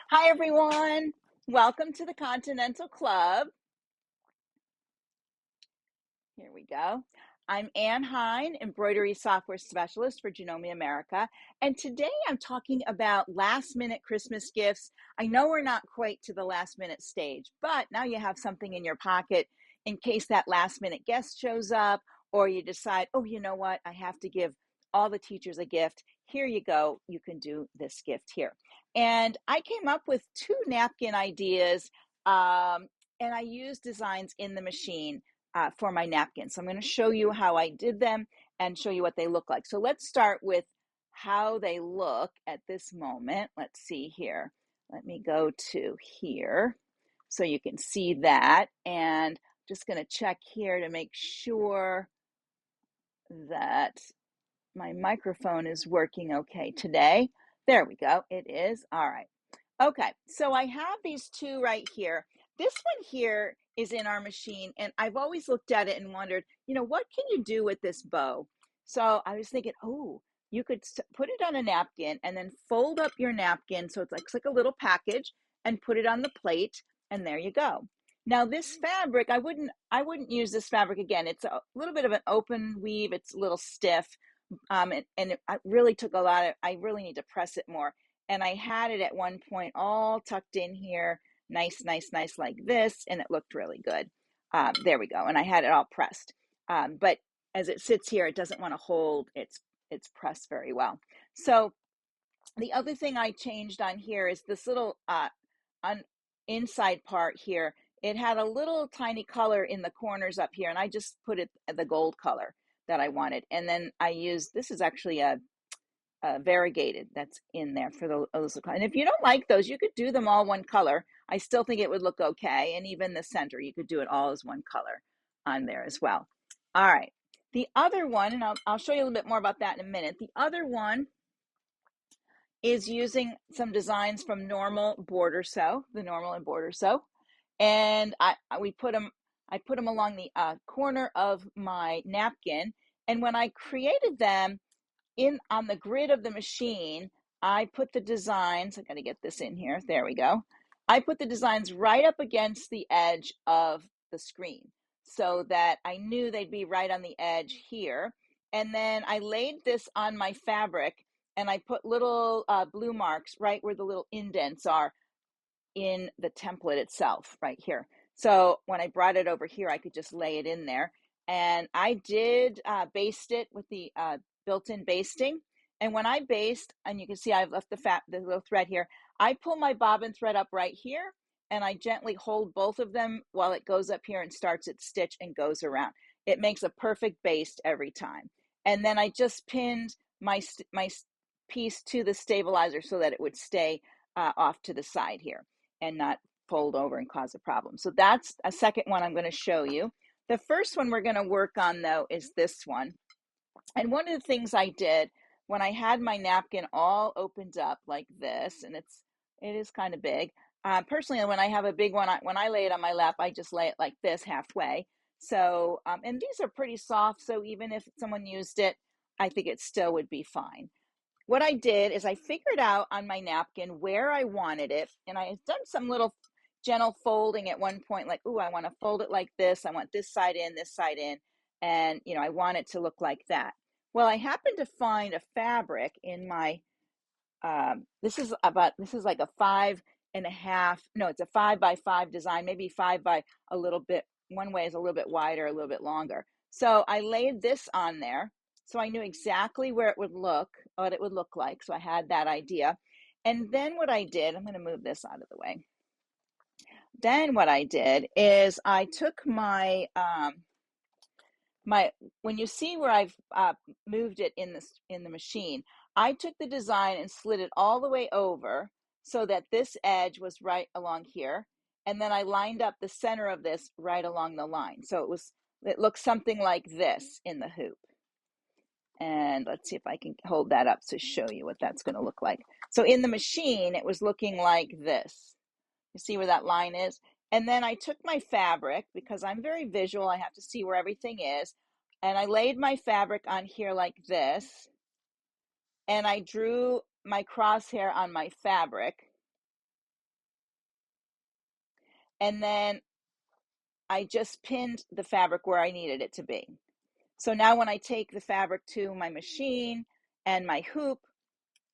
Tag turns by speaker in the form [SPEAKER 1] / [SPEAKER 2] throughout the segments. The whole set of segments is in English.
[SPEAKER 1] Hi, everyone. Welcome to the Continental Club. Here we go. I'm Ann Hine, Embroidery Software Specialist for Janome America. And today I'm talking about last minute Christmas gifts. I know we're not quite to the last minute stage, but now you have something in your pocket in case that last minute guest shows up or you decide, oh, you know what? I have to give all the teachers a gift. Here you go. You can do this gift here. And I came up with two napkin ideas and I used designs in the machine for my napkins. So I'm going to show you how I did them and show you what they look like. So let's start with how they look at this moment. Let's see here. Let me go to here so you can see that. And just going to check here to make sure that my microphone is working okay today. There we go. It is. All right. Okay, so I have these two right here. This one here is in our machine, and I've always looked at it and wondered, what can you do with this bow? So I was thinking, oh, you could put it on a napkin and then fold up your napkin so it's like a little package and put it on the plate, and there you go. Now this fabric, I wouldn't use this fabric again. It's a little bit of an open weave. It's a little stiff, and it really took a lot of, I really need to press it more. And I had it at one point all tucked in here, nice like this, and it looked really good. There we go, and I had it all pressed. But as it sits here, it doesn't want to hold its pressed very well. So the other thing I changed on here is this little on inside part here. It had a little tiny color in the corners up here, and I just put it the gold color that I wanted. And then I used, this is actually a variegated that's in there for those. And if you don't like those, you could do them all one color. I still think it would look okay. And even the center, you could do it all as one color on there as well. All right. The other one, and I'll show you a little bit more about that in a minute. The other one is using some designs from Normal Border Sew, the Normal and Border Sew. And I put them along the corner of my napkin. And when I created them, on the grid of the machine, I put the designs, I got to get this in here, there we go. I put the designs right up against the edge of the screen so that I knew they'd be right on the edge here. And then I laid this on my fabric and I put little blue marks right where the little indents are in the template itself, right here. So when I brought it over here, I could just lay it in there. And I did baste it with the built-in basting. And when I baste, and you can see I've left the little thread here, I pull my bobbin thread up right here, and I gently hold both of them while it goes up here and starts its stitch and goes around. It makes a perfect baste every time. And then I just pinned my piece to the stabilizer so that it would stay off to the side here and not fold over and cause a problem. So that's a second one I'm going to show you. The first one we're going to work on, though, is this one. And one of the things I did when I had my napkin all opened up like this, and it is kind of big. Personally, when I have a big one, when I lay it on my lap, I just lay it like this halfway. So, and these are pretty soft, so even if someone used it, I think it still would be fine. What I did is I figured out on my napkin where I wanted it, and I had done some little gentle folding at one point, like, oh, I want to fold it like this. I want this side in, and I want it to look like that. Well, I happened to find a fabric in my, this is like a 5.5, no, it's a 5x5 design, maybe 5 by a little bit, one way is a little bit wider, a little bit longer. So I laid this on there. So I knew exactly where it would look, what it would look like. So I had that idea. And then what I did, I'm going to move this out of the way. Then what I did is I took my, when you see where I've moved it in the machine, I took the design and slid it all the way over so that this edge was right along here. And then I lined up the center of this right along the line. So it looks something like this in the hoop. And let's see if I can hold that up to show you what that's going to look like. So in the machine, it was looking like this. You see where that line is? And then I took my fabric, because I'm very visual, I have to see where everything is, and I laid my fabric on here like this. and I drew my crosshair on my fabric. And then I just pinned the fabric where I needed it to be. So now when I take the fabric to my machine and my hoop,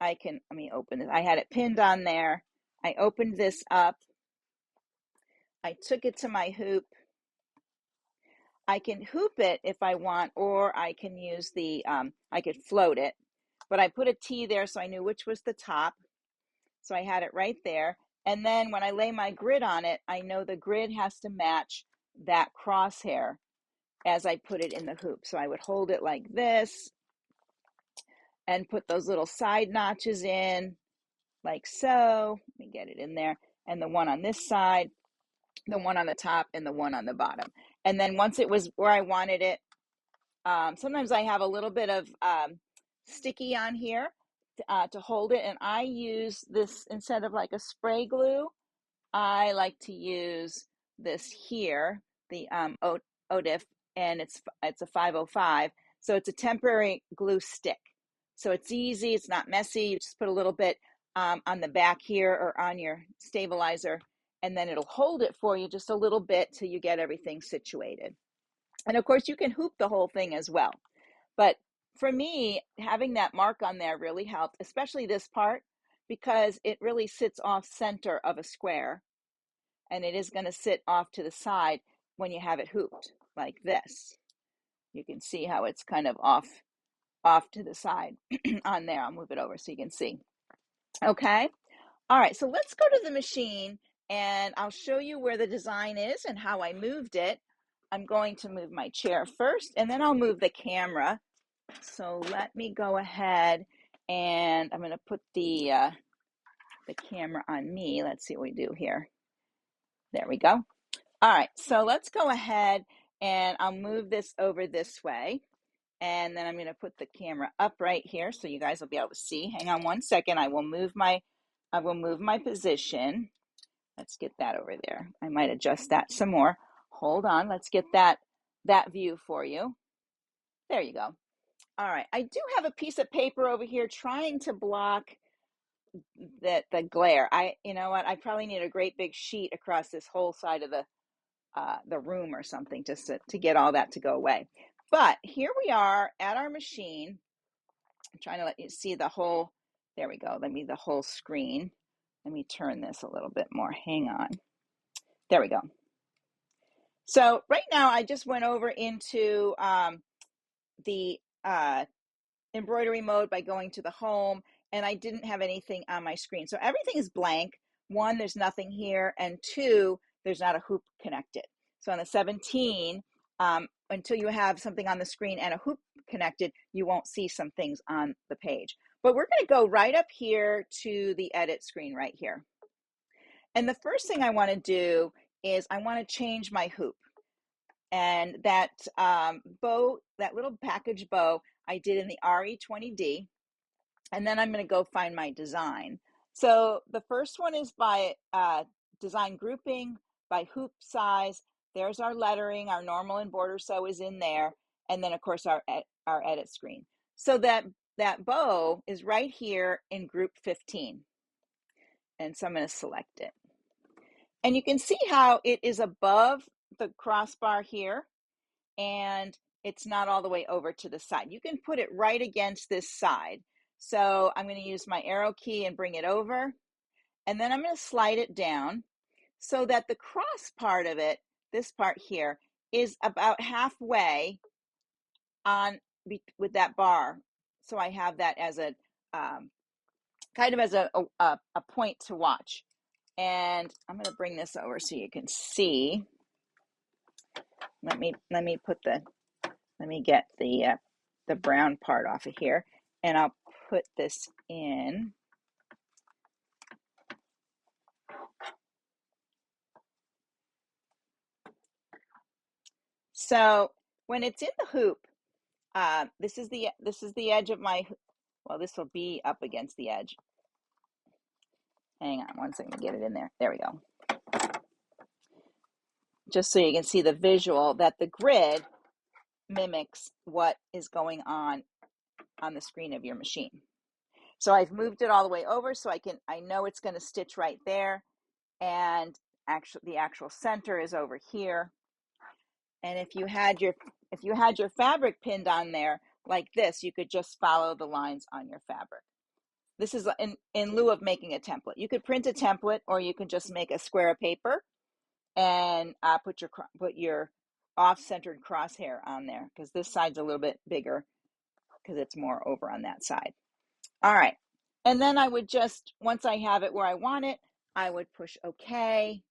[SPEAKER 1] let me open it. I had it pinned on there. I opened this up. I took it to my hoop. I can hoop it if I want, or I can use I could float it. But I put a T there so I knew which was the top. So I had it right there. And then when I lay my grid on it, I know the grid has to match that crosshair as I put it in the hoop. So I would hold it like this and put those little side notches in like so. Let me get it in there. And the one on this side, the one on the top, and the one on the bottom. And then once it was where I wanted it, sometimes I have a little bit of sticky on here to hold it. And I use this, instead of like a spray glue, I like to use this here, the ODIF, and it's a 505. So it's a temporary glue stick. So it's easy, it's not messy. You just put a little bit on the back here or on your stabilizer, and then it'll hold it for you just a little bit till you get everything situated. And of course, you can hoop the whole thing as well. But for me, having that mark on there really helped, especially this part, because it really sits off center of a square, and it is going to sit off to the side when you have it hooped like this. You can see how it's kind of off to the side on there. I'll move it over so you can see. Okay. All right. So let's go to the machine and I'll show you where the design is and how I moved it. I'm going to move my chair first and then I'll move the camera. So let me go ahead and I'm going to put the camera on me. Let's see what we do here. There we go. All right, so let's go ahead and I'll move this over this way. And then I'm going to put the camera up right here so you guys will be able to see. Hang on one second. I will move my position. Let's get that over there. I might adjust that some more. Hold on. Let's get that view for you. There you go. All right. I do have a piece of paper over here trying to block the glare. You know what? I probably need a great big sheet across this whole side of the room or something just to get all that to go away. But here we are at our machine. I'm trying to let you see the whole, there we go. The whole screen. Let me turn this a little bit more. Hang on. There we go. So right now I just went over into the embroidery mode by going to the home, and I didn't have anything on my screen. So everything is blank. One, there's nothing here, and two, there's not a hoop connected. So on the 17, until you have something on the screen and a hoop connected, you won't see some things on the page. But we're going to go right up here to the edit screen right here. And the first thing I want to do is I want to change my hoop. And that bow, that little package bow, I did in the RE20D. And then I'm going to go find my design. So the first one is by design grouping, by hoop size. There's our lettering, our normal and border sew is in there. And then of course our edit screen. So that bow is right here in group 15. And so I'm going to select it. And you can see how it is above the crossbar here. And it's not all the way over to the side. You can put it right against this side. So I'm going to use my arrow key and bring it over. And then I'm going to slide it down so that the cross part of it, this part here, is about halfway on with that bar. So I have that as a kind of as a point to watch. And I'm going to bring this over so you can see. Let me get the brown part off of here, and I'll put this in. So when it's in the hoop, this is the edge of my, well, this will be up against the edge. Hang on one second to get it in there. There we go. Just so you can see the visual that the grid mimics what is going on the screen of your machine. So I've moved it all the way over so I know it's going to stitch right there. And actually the actual center is over here. And if you had your fabric pinned on there like this, you could just follow the lines on your fabric. This is in lieu of making a template. You could print a template, or you can just make a square of paper and put your off-centered crosshair on there, because this side's a little bit bigger because it's more over on that side. All right. And then I would just, once I have it where I want it, I would push OK.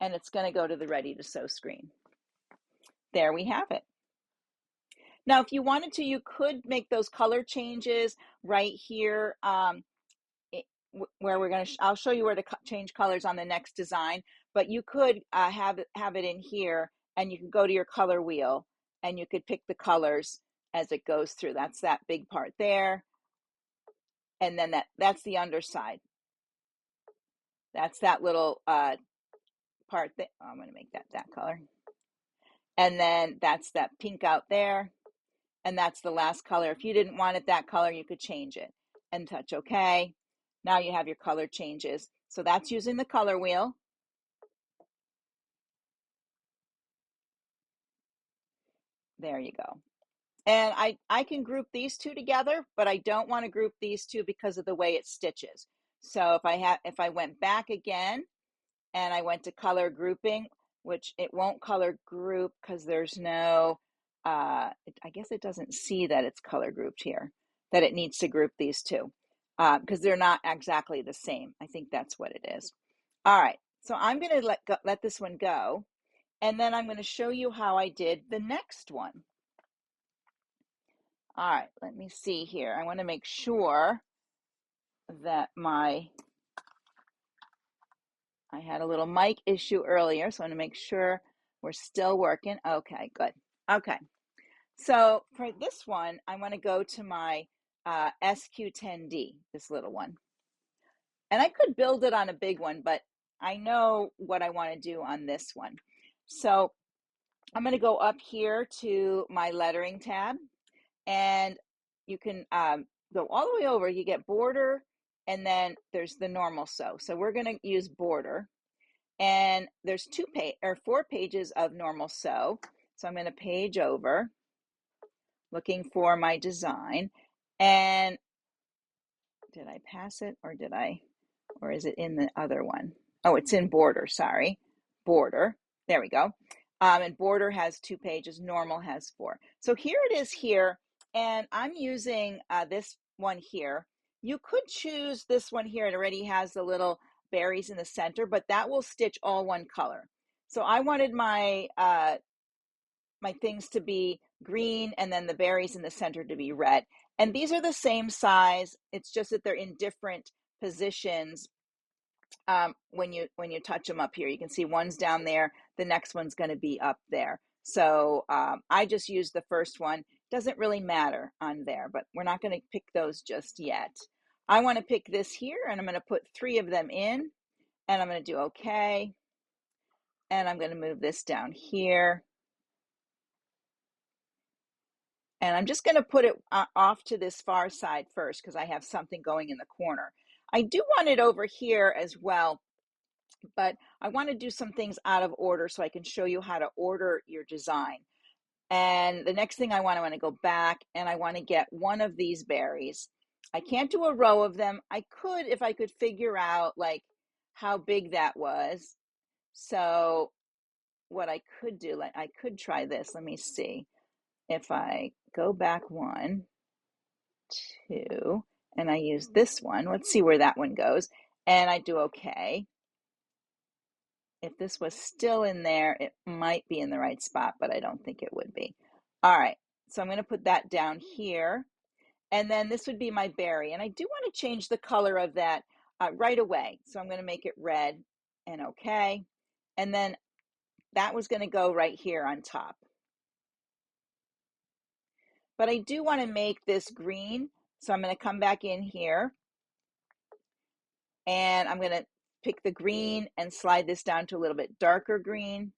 [SPEAKER 1] And it's going to go to the Ready to Sew screen. There we have it. Now, if you wanted to, you could make those color changes right here, where we're going to. I'll show you where to change colors on the next design. But you could have it in here, and you can go to your color wheel, and you could pick the colors as it goes through. That's that big part there, and then that's the underside. That's that little part that I'm going to make that color, and then that's that pink out there. And that's the last color. If you didn't want it that color, you could change it and touch OK. Now you have your color changes. So that's using the color wheel. There you go. And I can group these two together, but I don't want to group these two because of the way it stitches. So if I went back again and I went to color grouping, which it won't color group because there's no, I guess it doesn't see that it's color grouped here, that it needs to group these two because they're not exactly the same. I think that's what it is. All right, so I'm going to let this one go, and then I'm going to show you how I did the next one. All right, let me see here. I want to make sure that I had a little mic issue earlier, so I want to make sure we're still working. Okay, good. Okay, so for this one, I want to go to my SQ10D, this little one. And I could build it on a big one, but I know what I want to do on this one. So I'm going to go up here to my lettering tab, and you can go all the way over. You get border, and then there's the normal sew. So we're going to use border, and there's 4 pages of normal sew. So I'm going to page over, looking for my design. And did I pass it, or is it in the other one? Oh, it's in border, sorry. Border, there we go. And border has 2 pages, normal has 4. So here it is here, and I'm using this one here. You could choose this one here. It already has the little berries in the center, but that will stitch all one color. So I wanted my my things to be green, and then the berries in the center to be red. And these are the same size. It's just that they're in different positions. When you touch them up here, you can see one's down there, the next one's going to be up there. So I just used the first one. Doesn't really matter on there, but we're not going to pick those just yet. I want to pick this here, and I'm going to put 3 of them in, and I'm going to do OK. And I'm going to move this down here. And I'm just going to put it off to this far side first because I have something going in the corner. I do want it over here as well, but I want to do some things out of order so I can show you how to order your design. And the next thing I want to go back, and I want to get one of these berries. I can't do a row of them. I could if I could figure out like how big that was. So what I could do, like I could try this. Let me see. If I go back 1, 2, and I use this one, let's see where that one goes, and I do OK. If this was still in there, it might be in the right spot, but I don't think it would be. All right, so I'm going to put that down here, and then this would be my berry, and I do want to change the color of that right away, so I'm going to make it red, and OK, and then that was going to go right here on top. But I do want to make this green, so I'm going to come back in here, and I'm going to pick the green and slide this down to a little bit darker green.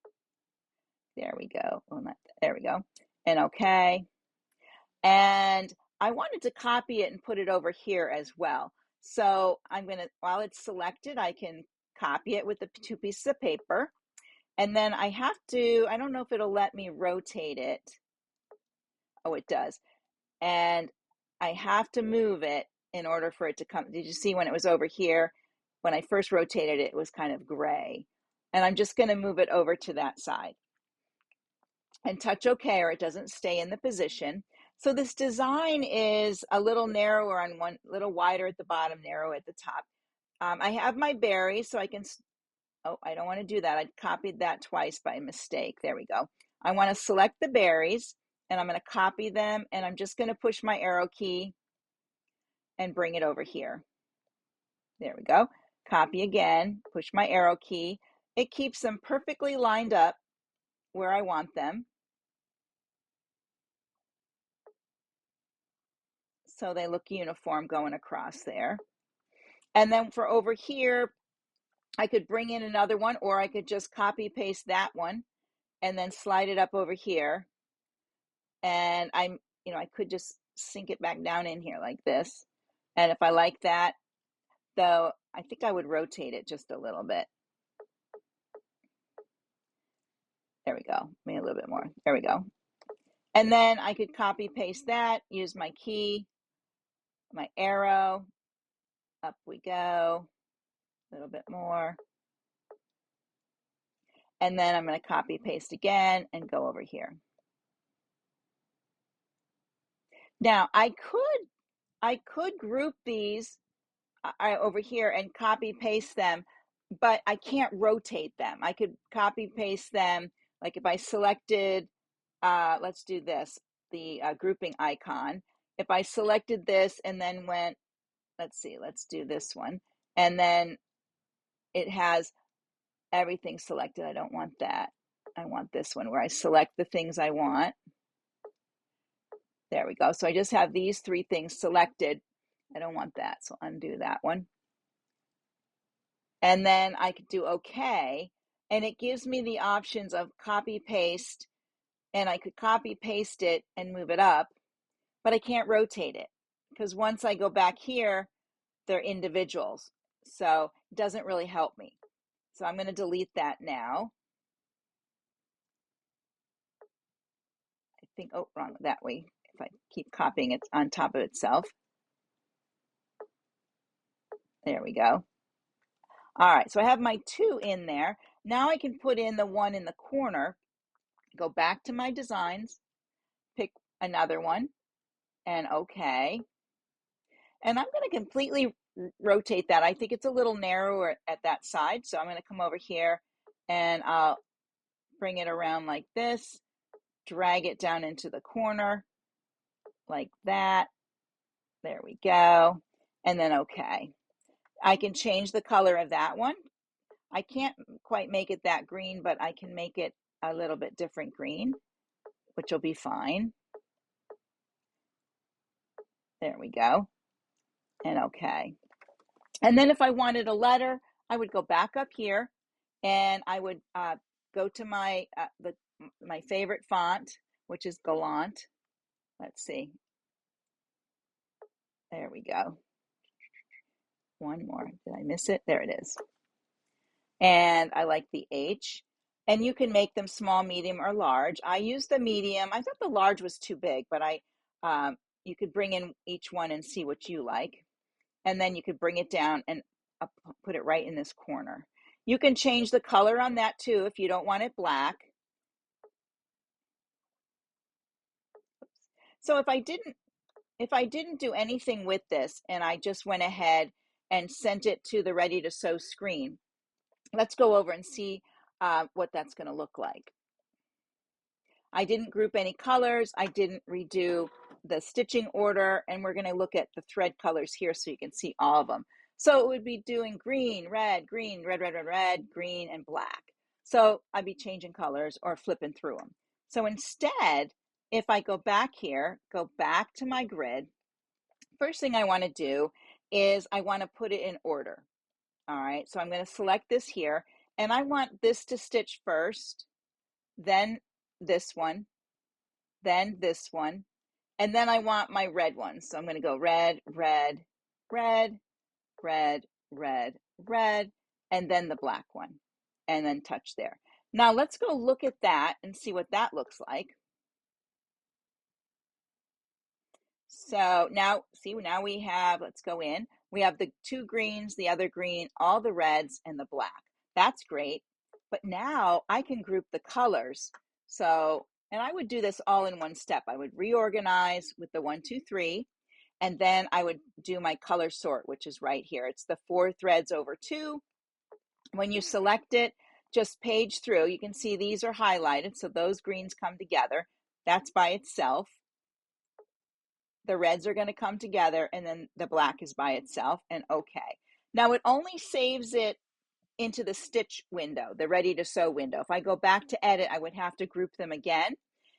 [SPEAKER 1] There we go. Well, there we go. And OK. And I wanted to copy it and put it over here as well. So I'm going to, while it's selected, I can copy it with the 2 pieces of paper. And then I have to, I don't know if it'll let me rotate it. Oh, it does. And I have to move it in order for it to come. Did you see when it was over here? When I first rotated it, it was kind of gray. And I'm just going to move it over to that side and touch OK, or it doesn't stay in the position. So this design is a little narrower on one, little wider at the bottom, narrow at the top. I have my berries, so I can, oh, I don't want to do that. I copied that twice by mistake. There we go. I want to select the berries, and I'm going to copy them, and I'm just going to push my arrow key and bring it over here. There we go. Copy again, push my arrow key. It keeps them perfectly lined up where I want them. So they look uniform going across there. And then for over here, I could bring in another one, or I could just copy paste that one and then slide it up over here. And I could just sink it back down in here like this. And if I like that, though, I think I would rotate it just a little bit. There we go. Maybe a little bit more. There we go. And then I could copy paste that, use my key, my arrow, up we go, a little bit more. And then I'm going to copy paste again and go over here. Now I could group these over here and copy paste them, but I can't rotate them. I could copy paste them, like if I selected, let's do this, the grouping icon. If I selected this and then went, let's see, let's do this one, and then it has everything selected. I don't want that. I want this one where I select the things I want. There we go. So I just have these 3 things selected. I don't want that, so undo that one. And then I could do OK, and it gives me the options of copy paste, and I could copy paste it and move it up, but I can't rotate it because once I go back here, they're individuals. So it doesn't really help me. So I'm going to delete that now. I think, oh, wrong that way. If I keep copying it on top of itself. There we go. All right, so I have my 2 in there. Now I can put in the one in the corner, go back to my designs, pick another one, and OK. And I'm going to completely rotate that. I think it's a little narrower at that side, so I'm going to come over here and I'll bring it around like this, drag it down into the corner like that. There we go. And then OK. I can change the color of that one. I can't quite make it that green, but I can make it a little bit different green, which will be fine. There we go. And OK. And then if I wanted a letter, I would go back up here and I would go to my my favorite font, which is Galant. Let's see. There we go. One more. Did I miss it? There it is. And I like the H. And you can make them small, medium, or large. I use the medium. I thought the large was too big, but you could bring in each one and see what you like. And then you could bring it down and put it right in this corner. You can change the color on that too if you don't want it black. So if I didn't do anything with this and I just went ahead and sent it to the ready to sew screen, let's go over and see what that's going to look like. I didn't group any colors. I didn't redo the stitching order, and we're going to look at the thread colors here so you can see all of them. So it would be doing green, red, green, red, red, red, red, green, and black. So I'd be changing colors or flipping through them. So instead, if I go back here, go back to my grid, first thing I want to do is I want to put it in order. All right, so I'm going to select this here, and I want this to stitch first, then this one, then this one, And then I want my red ones. So I'm going to go red, red, red, red, red, red, and then the black one, and then touch there. Now let's go look at that and see what that looks like. So now, see, now we have, let's go in. We have the two greens, the other green, all the reds, and the black. That's great. But now I can group the colors. So, and I would do this all in one step. I would reorganize with the 1, 2, 3, and then I would do my color sort, which is right here. It's the 4 threads over 2. When you select it, just page through. You can see these are highlighted, so those greens come together. That's by itself. The reds are going to come together, and then the black is by itself, and okay. Now it only saves it into the stitch window, the ready to sew window. If I go back to edit, I would have to group them again.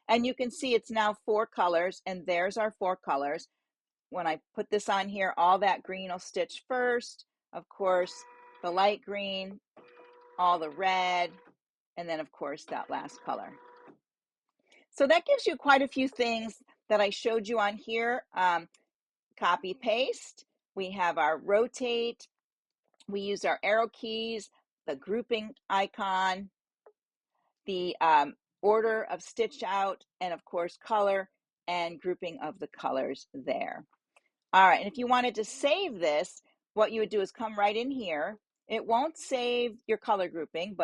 [SPEAKER 1] And you can see it's now 4 colors, and there's our 4 colors. When I put this on here, all that green will stitch first. Of course, the light green, all the red, and then of course that last color. So that gives you quite a few things that I showed you on here. Copy paste, we have our rotate, we use our arrow keys, the grouping icon, the order of stitch out, and of course color and grouping of the colors there. All right, and if you wanted to save this, what you would do is come right in here. It won't save your color grouping,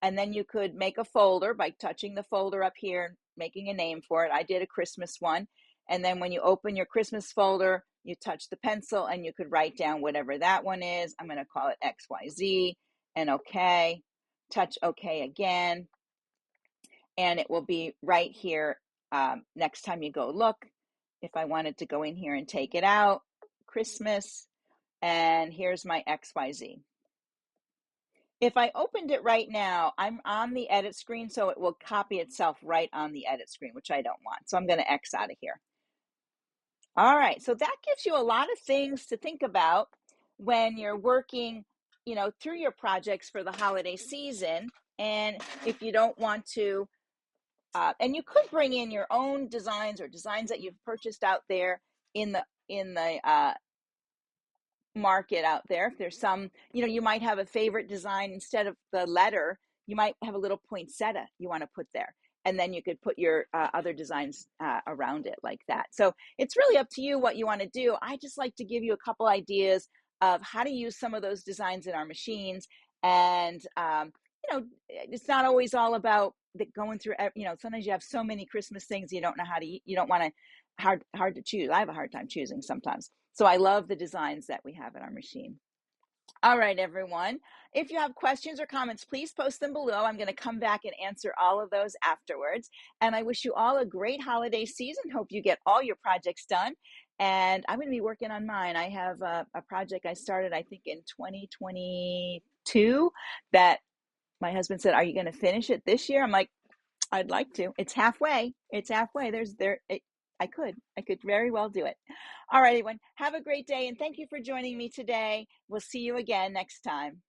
[SPEAKER 1] and then you could make a folder by touching the folder up here and making a name for it. I did a Christmas one. And then when you open your Christmas folder, you touch the pencil and you could write down whatever that one is. I'm going to call it XYZ and OK. Touch OK again. And it will be right here next time you go look. If I wanted to go in here and take it out, Christmas, and here's my XYZ. If I opened it right now, I'm on the edit screen, so it will copy itself right on the edit screen, which I don't want. So I'm going to X out of here. All right, so that gives you a lot of things to think about when you're working, through your projects for the holiday season. And if you don't want to, and you could bring in your own designs or designs that you've purchased out there in the market out there. If there's some, you might have a favorite design. Instead of the letter, you might have a little poinsettia you want to put there, and then you could put your other designs around it like that. So it's really up to you what you want to do. I just like to give you a couple ideas of how to use some of those designs in our machines. And it's not always all about going through, sometimes you have so many Christmas things you don't know how to, you don't want to, hard to choose. I have a hard time choosing sometimes. So I love the designs that we have in our machine. All right, everyone. If you have questions or comments, please post them below. I'm going to come back and answer all of those afterwards. And I wish you all a great holiday season. Hope you get all your projects done. And I'm going to be working on mine. I have a project I started, I think, in 2022 that my husband said, "Are you going to finish it this year?" I'm like, "I'd like to. It's halfway. It's halfway. I could very well do it." All right, everyone. Have a great day, and thank you for joining me today. We'll see you again next time.